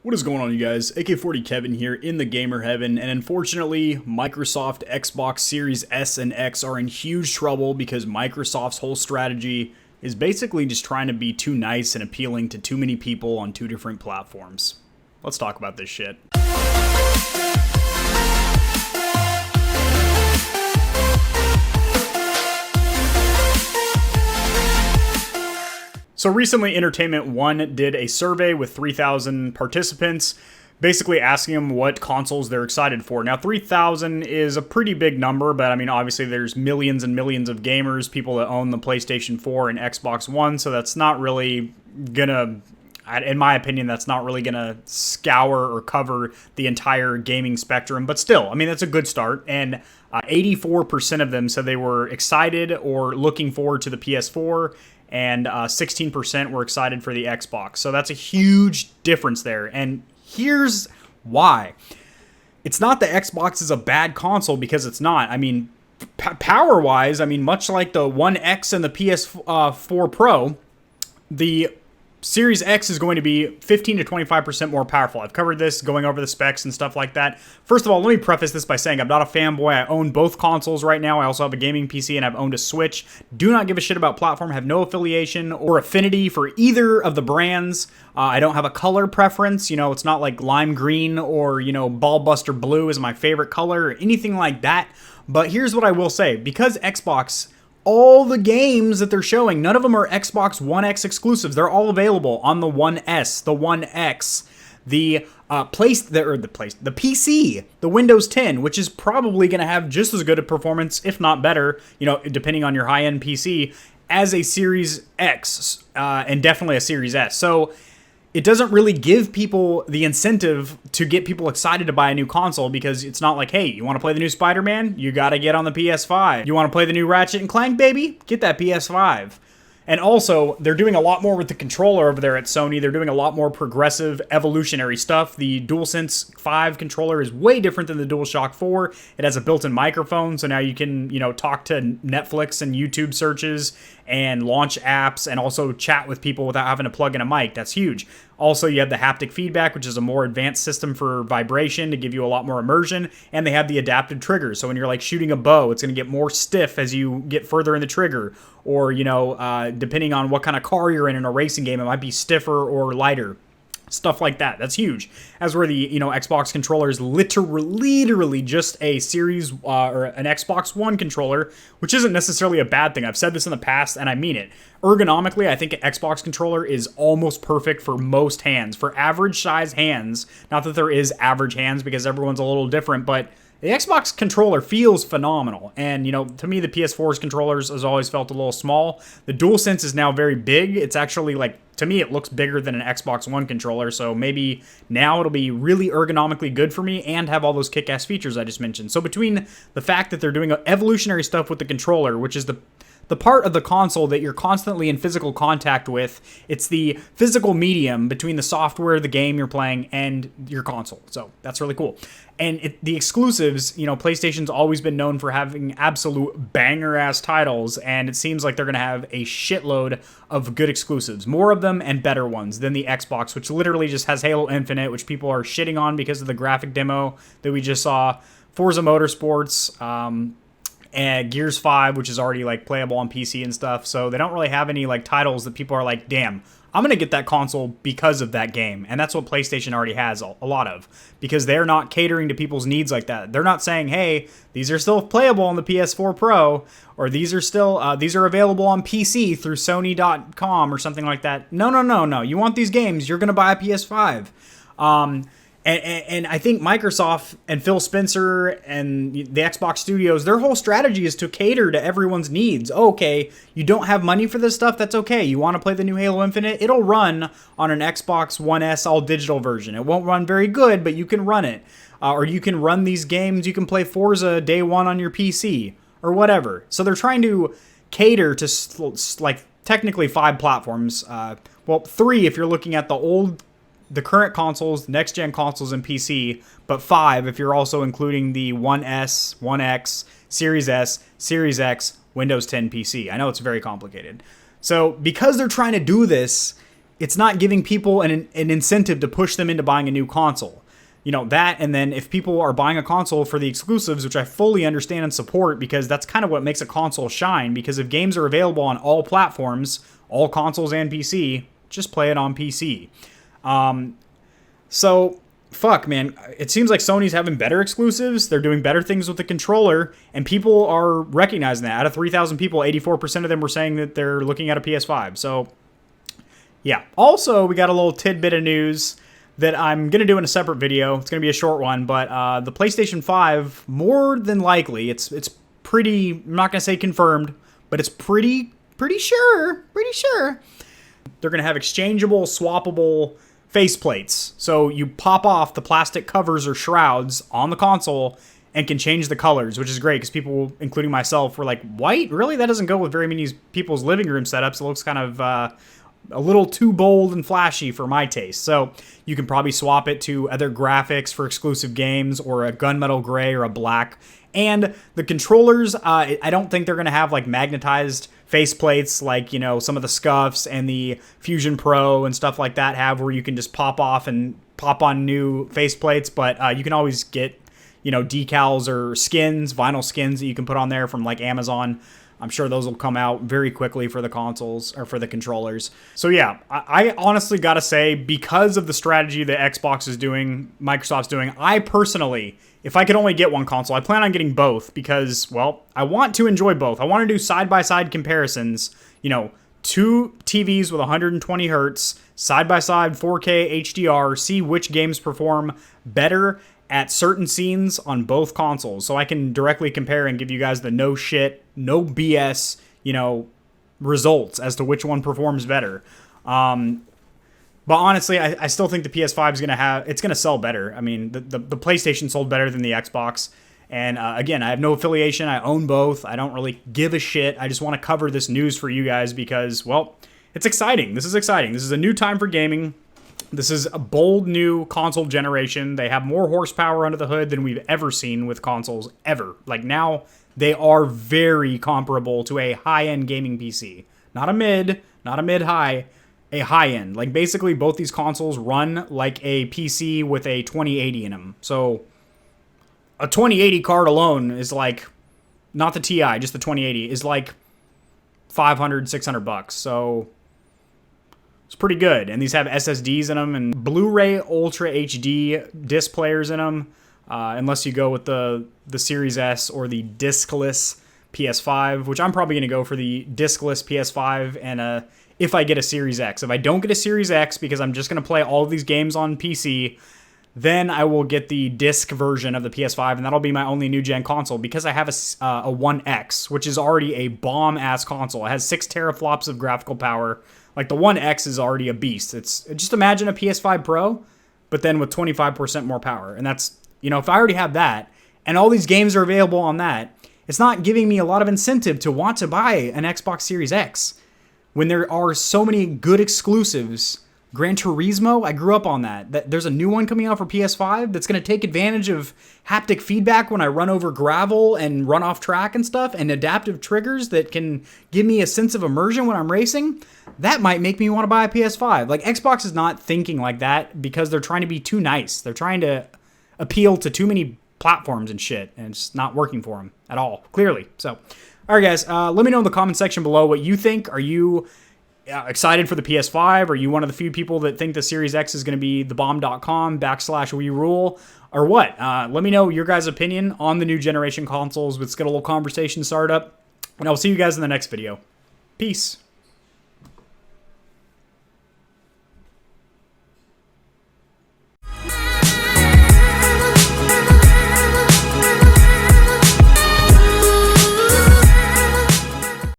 What is going on, you guys? AK-40 Kevin here in the gamer heaven, and unfortunately, Microsoft Xbox Series S and X are in huge trouble because Microsoft's whole strategy is basically just trying to be too nice and appealing to too many people on two different platforms. Let's talk about this shit. So recently, Entertainment One did a survey with 3,000 participants, basically asking them what consoles they're excited for. Now, 3,000 is a pretty big number, but I mean, obviously there's millions and millions of gamers, people that own the PlayStation 4 and Xbox One, so that's not really gonna, in my opinion, that's not really gonna scour or cover the entire gaming spectrum. But still, I mean, that's a good start, and 84% of them said they were excited or looking forward to the PS4, and 16% were excited for the Xbox. So that's a huge difference there. And here's why. It's not that Xbox is a bad console, because it's not. I mean, power-wise, I mean, much like the One X and the PS4 Pro, the Series X is going to be 15 to 25% more powerful. I've covered this, going over the specs and stuff like that. First of all, let me preface this by saying I'm not a fanboy. I own both consoles right now. I also have a gaming PC and I've owned a Switch. Do not give a shit about platform. Have no affiliation or affinity for either of the brands. I don't have a color preference. You know, it's not like lime green or, you know, ballbuster blue is my favorite color or anything like that. But here's what I will say. Because Xbox, all the games that they're showing, none of them are Xbox One X exclusives. They're all available on the One S, the One X, the PC, the Windows 10, which is probably going to have just as good a performance, if not better, you know, depending on your high-end PC, as a Series X, and definitely a Series S. So it doesn't really give people the incentive to get people excited to buy a new console, because it's not like, hey, you want to play the new Spider-Man? You got to get on the PS5. You want to play the new Ratchet and Clank, baby? Get that PS5. And also, they're doing a lot more with the controller over there at Sony. They're doing a lot more progressive, evolutionary stuff. The DualSense 5 controller is way different than the DualShock 4. It has a built-in microphone, so now you can, you know, talk to Netflix and YouTube searches and launch apps and also chat with people without having to plug in a mic. That's huge. Also, you have the haptic feedback, which is a more advanced system for vibration to give you a lot more immersion, and they have the adaptive triggers. So when you're like shooting a bow, it's going to get more stiff as you get further in the trigger, or, you know, depending on what kind of car you're in a racing game, it might be stiffer or lighter. Stuff like that. That's huge. As where the, you know, Xbox controller is literally just a Series or an Xbox One controller, which isn't necessarily a bad thing. I've said this in the past, and I mean it. Ergonomically, I think an Xbox controller is almost perfect for most hands. For average size hands, not that there is average hands because everyone's a little different, but the Xbox controller feels phenomenal. And, you know, to me, the PS4's controllers has always felt a little small. The DualSense is now very big. It's actually, like, to me, it looks bigger than an Xbox One controller. So maybe now it'll be really ergonomically good for me and have all those kick-ass features I just mentioned. So between the fact that they're doing evolutionary stuff with the controller, which is the part of the console that you're constantly in physical contact with, it's the physical medium between the software, the game you're playing, and your console. So that's really cool. And the exclusives, you know, PlayStation's always been known for having absolute banger-ass titles, and it seems like they're going to have a shitload of good exclusives. More of them and better ones than the Xbox, which literally just has Halo Infinite, which people are shitting on because of the graphic demo that we just saw. Forza Motorsports, and Gears 5, which is already like playable on PC and stuff. So they don't really have any like titles that people are like, damn, I'm going to get that console because of that game. And that's what PlayStation already has a lot of, because they're not catering to people's needs like that. They're not saying, hey, these are still playable on the PS4 Pro, or these are still these are available on PC through Sony.com or something like that. No. You want these games, you're going to buy a PS5. And I think Microsoft and Phil Spencer and the Xbox Studios, their whole strategy is to cater to everyone's needs. Okay, you don't have money for this stuff? That's okay. You want to play the new Halo Infinite? It'll run on an Xbox One S all-digital version. It won't run very good, but you can run it. Or you can run these games. You can play Forza day one on your PC or whatever. So they're trying to cater to, like, technically 5 platforms. Well, 3 if you're looking at the current consoles, next-gen consoles, and PC, but 5 if you're also including the One S, One X, Series S, Series X, Windows 10 PC. I know it's very complicated. So because they're trying to do this, it's not giving people an incentive to push them into buying a new console. You know, that, and then if people are buying a console for the exclusives, which I fully understand and support, because that's kind of what makes a console shine, because if games are available on all platforms, all consoles and PC, just play it on PC. So, fuck, man. It seems like Sony's having better exclusives. They're doing better things with the controller, and people are recognizing that. Out of 3,000 people, 84% of them were saying that they're looking at a PS5. So, yeah. Also, we got a little tidbit of news that I'm going to do in a separate video. It's going to be a short one, but the PlayStation 5, more than likely, it's pretty, I'm not going to say confirmed, but it's pretty sure, they're going to have exchangeable, swappable faceplates. So you pop off the plastic covers or shrouds on the console and can change the colors, which is great because people, including myself, were like, white? Really? That doesn't go with very many people's living room setups. It looks kind of a little too bold and flashy for my taste. So you can probably swap it to other graphics for exclusive games, or a gunmetal gray or a black. And the controllers, I don't think they're going to have like magnetized faceplates like, you know, some of the Scuffs and the Fusion Pro and stuff like that have, where you can just pop off and pop on new faceplates. But you can always get, you know, decals or skins, vinyl skins that you can put on there from like Amazon. I'm sure those will come out very quickly for the consoles or for the controllers. So yeah, I honestly gotta say, because of the strategy that Xbox is doing, Microsoft's doing, I personally, if I could only get one console, I plan on getting both because, well, I want to enjoy both. I want to do side-by-side comparisons, you know, two TVs with 120 hertz, side-by-side 4K HDR, see which games perform better at certain scenes on both consoles, so I can directly compare and give you guys the no shit, no BS, you know, results as to which one performs better. But honestly, I still think the PS5 is going to sell better. I mean, the PlayStation sold better than the Xbox. And again, I have no affiliation. I own both. I don't really give a shit. I just want to cover this news for you guys because, well, it's exciting. This is exciting. This is a new time for gaming. This is a bold new console generation. They have more horsepower under the hood than we've ever seen with consoles, ever. Like, now, they are very comparable to a high-end gaming PC. Not a mid, not a mid-high, a high-end. Like, basically, both these consoles run like a PC with a 2080 in them. So, a 2080 card alone is like, not the TI, just the 2080, is like $500, $600. So it's pretty good. And these have SSDs in them and Blu-ray Ultra HD disc players in them. Unless you go with the Series S or the discless PS5, which I'm probably going to go for the discless PS5 and if I get a Series X. If I don't get a Series X because I'm just going to play all of these games on PC, then I will get the disc version of the PS5, and that'll be my only new-gen console because I have a One X, which is already a bomb-ass console. It has 6 teraflops of graphical power. Like, the One X is already a beast. It's just imagine a PS5 Pro, but then with 25% more power. And that's, you know, if I already have that, and all these games are available on that, it's not giving me a lot of incentive to want to buy an Xbox Series X when there are so many good exclusives. Gran Turismo, I grew up on that. There's a new one coming out for PS5 that's going to take advantage of haptic feedback when I run over gravel and run off track and stuff, and adaptive triggers that can give me a sense of immersion when I'm racing. That might make me want to buy a PS5. Like, Xbox is not thinking like that because they're trying to be too nice. They're trying to appeal to too many platforms and shit, and it's not working for them at all, clearly. So, all right, guys, let me know in the comment section below what you think. Are you excited for the PS5? Are you one of the few people that think the Series X is going to be thebomb.com/we rule or what? Let me know your guys' opinion on the new generation consoles. Let's get a little conversation started up, and I'll see you guys in the next video. Peace.